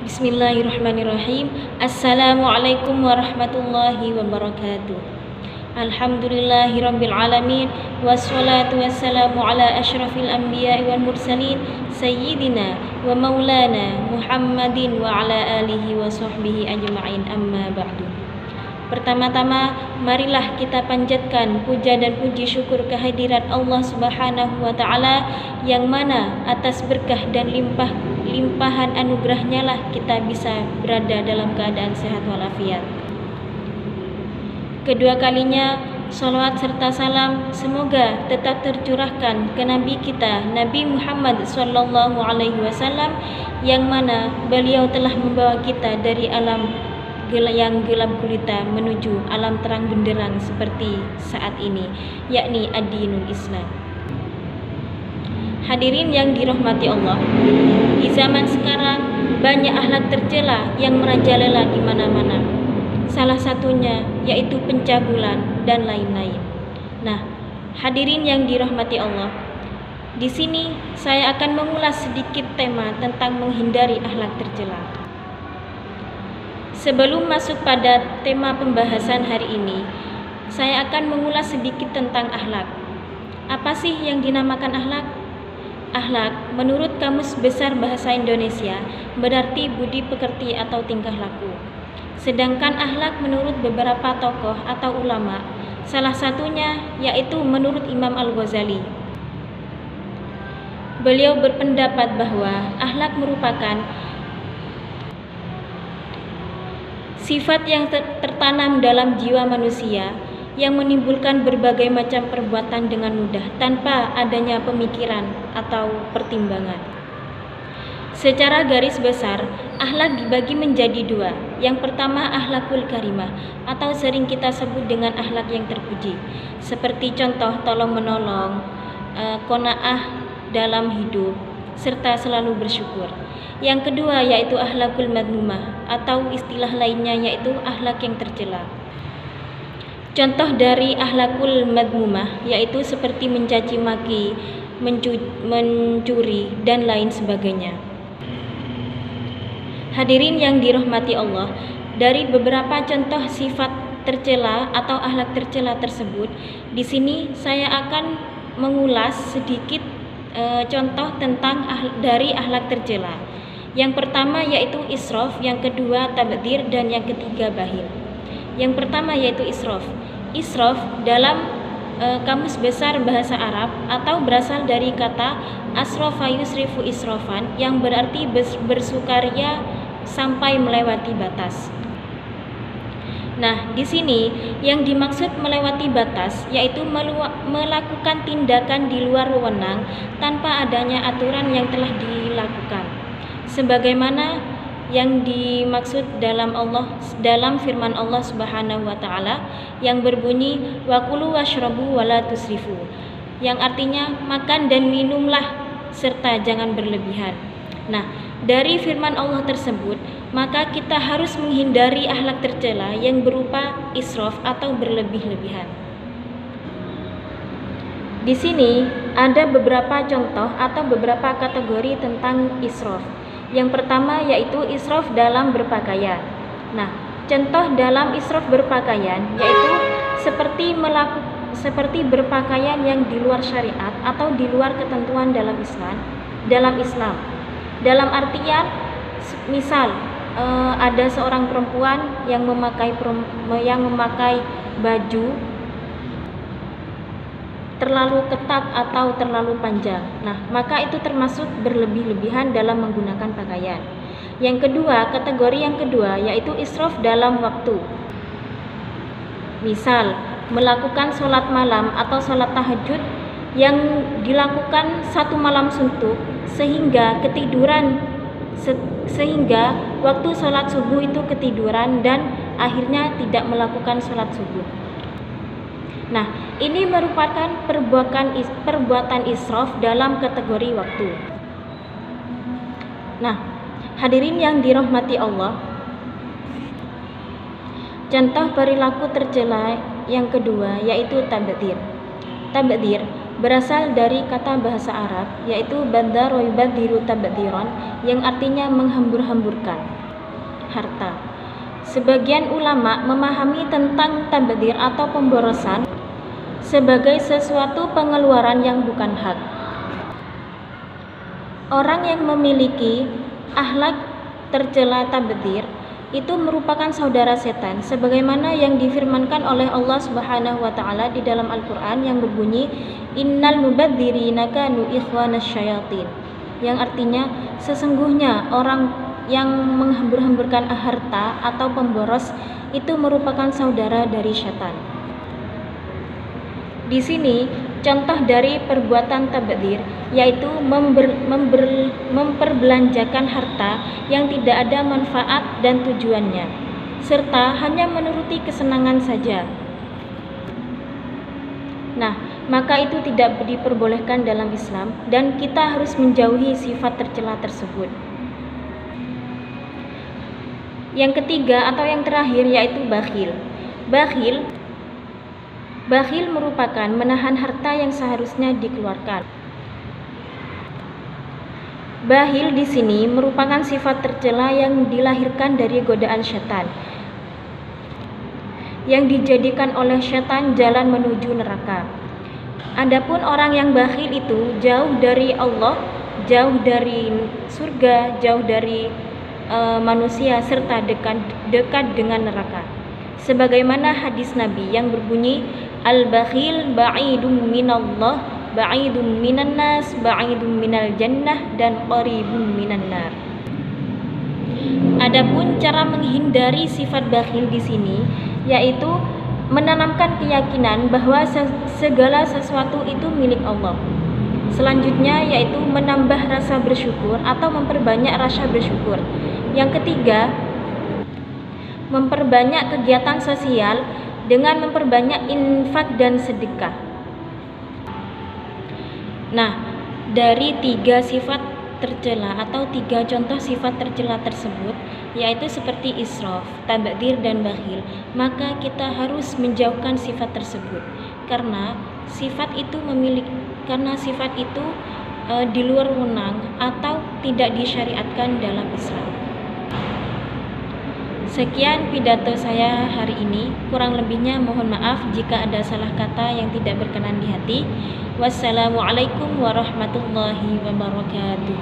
Bismillahirrahmanirrahim. Assalamualaikum warahmatullahi wabarakatuh. Alhamdulillahirabbil alamin wassalatu wassalamu ala asyrafil anbiya'i wal mursalin sayyidina wa maulana Muhammadin wa ala alihi wa sahbihi ajma'in, amma ba'du. Pertama-tama, marilah kita panjatkan puja dan puji syukur kehadirat Allah Subhanahu wa taala, yang mana atas berkah dan limpahan anugerahnya lah kita bisa berada dalam keadaan sehat walafiat. Kedua kalinya, salawat serta salam semoga tetap tercurahkan ke Nabi kita, Nabi Muhammad sallallahu alaihi wasallam, yang mana beliau telah membawa kita dari alam yang gelap gulita menuju alam terang benderang seperti saat ini, yakni ad-dinul Islam. Hadirin yang dirahmati Allah, di zaman sekarang banyak akhlak tercela yang merajalela di mana-mana. Salah satunya yaitu pencabulan dan lain-lain. Nah, hadirin yang dirahmati Allah, di sini saya akan mengulas sedikit tema tentang menghindari akhlak tercela. Sebelum masuk pada tema pembahasan hari ini, saya akan mengulas sedikit tentang akhlak. Apa sih yang dinamakan akhlak? Akhlak menurut Kamus Besar Bahasa Indonesia berarti budi pekerti atau tingkah laku. Sedangkan akhlak menurut beberapa tokoh atau ulama, salah satunya yaitu menurut Imam Al-Ghazali. Beliau berpendapat bahwa akhlak merupakan sifat yang tertanam dalam jiwa manusia yang menimbulkan berbagai macam perbuatan dengan mudah tanpa adanya pemikiran atau pertimbangan. Secara garis besar, akhlak dibagi menjadi dua. Yang pertama, akhlakul karimah atau sering kita sebut dengan akhlak yang terpuji, seperti contoh tolong menolong, qanaah dalam hidup, serta selalu bersyukur. Yang kedua yaitu akhlakul madmumah atau istilah lainnya yaitu akhlak yang tercela. Contoh dari akhlakul madmumah yaitu seperti mencaci maki, mencuri dan lain sebagainya. Hadirin yang dirahmati Allah, dari beberapa contoh sifat tercela atau akhlak tercela tersebut, di sini saya akan mengulas sedikit contoh tentang dari akhlak tercela. Yang pertama yaitu israf, yang kedua tabdzir, dan yang ketiga bakhil. Yang pertama yaitu israf. Israf dalam Kamus Besar Bahasa Arab atau berasal dari kata asrafa yusrifu israfan, yang berarti bersukaria sampai melewati batas. Nah, di sini yang dimaksud melewati batas yaitu melakukan tindakan di luar wewenang tanpa adanya aturan yang telah dilakukan. Sebagaimana yang dimaksud dalam firman Allah Subhanahu wa taala yang berbunyi wakulu washrabu wala tusrifu, yang artinya makan dan minumlah serta jangan berlebihan. Nah, dari firman Allah tersebut, maka kita harus menghindari akhlak tercela yang berupa israf atau berlebih-lebihan. Di sini ada beberapa contoh atau beberapa kategori tentang israf. Yang pertama yaitu israf dalam berpakaian. Nah, contoh dalam israf berpakaian yaitu seperti berpakaian yang di luar syariat atau di luar ketentuan dalam Islam. Dalam artian misal ada seorang perempuan yang memakai baju terlalu ketat atau terlalu panjang. Nah, maka itu termasuk berlebih-lebihan dalam menggunakan pakaian. Yang kedua, kategori yang kedua yaitu israf dalam waktu. Misal, melakukan sholat malam atau sholat tahajud yang dilakukan satu malam suntuk sehingga waktu sholat subuh itu ketiduran dan akhirnya tidak melakukan sholat subuh. Nah, ini merupakan perbuatan israf dalam kategori waktu. Nah, hadirin yang dirahmati Allah, contoh perilaku tercela yang kedua yaitu tabdzir. Tabdzir berasal dari kata bahasa Arab yaitu badara yubadiru tabdiran yang artinya menghambur-hamburkan harta. Sebagian ulama memahami tentang tabdir atau pemborosan sebagai sesuatu pengeluaran yang bukan hak. Orang yang memiliki akhlak tercela tabdzir itu merupakan saudara setan, sebagaimana yang difirmankan oleh Allah Subhanahu wa taala di dalam Al-Qur'an yang berbunyi innal mubadzirina kanu ikhwanas syayatin, yang artinya sesungguhnya orang yang menghambur-hamburkan harta atau pemboros itu merupakan saudara dari setan. Di sini contoh dari perbuatan tabdzir yaitu memperbelanjakan harta yang tidak ada manfaat dan tujuannya, serta hanya menuruti kesenangan saja. Nah, maka itu tidak diperbolehkan dalam Islam dan kita harus menjauhi sifat tercela tersebut. Yang ketiga atau yang terakhir yaitu bakhil. Bakhil merupakan menahan harta yang seharusnya dikeluarkan. Bakhil di sini merupakan sifat tercela yang dilahirkan dari godaan syaitan, yang dijadikan oleh syaitan jalan menuju neraka. Adapun orang yang bakhil itu jauh dari Allah, jauh dari surga, jauh dari manusia serta dekat dengan neraka. Sebagaimana hadis Nabi yang berbunyi al-bakhil ba'idun minallah, ba'idun minan nas, ba'idun minal jannah, dan qaribun minan nar. Adapun cara menghindari sifat bakhil di sini yaitu menanamkan keyakinan bahwa segala sesuatu itu milik Allah. Selanjutnya yaitu menambah rasa bersyukur atau memperbanyak rasa bersyukur. Yang ketiga, memperbanyak kegiatan sosial dengan memperbanyak infak dan sedekah. Nah, dari 3 sifat tercela atau 3 contoh sifat tercela tersebut, yaitu seperti israf, tabdzir, dan bakhil, maka kita harus menjauhkan sifat tersebut karena sifat itu di luar wewenang atau tidak disyariatkan dalam Islam. Sekian pidato saya hari ini, kurang lebihnya mohon maaf jika ada salah kata yang tidak berkenan di hati. Wassalamualaikum warahmatullahi wabarakatuh.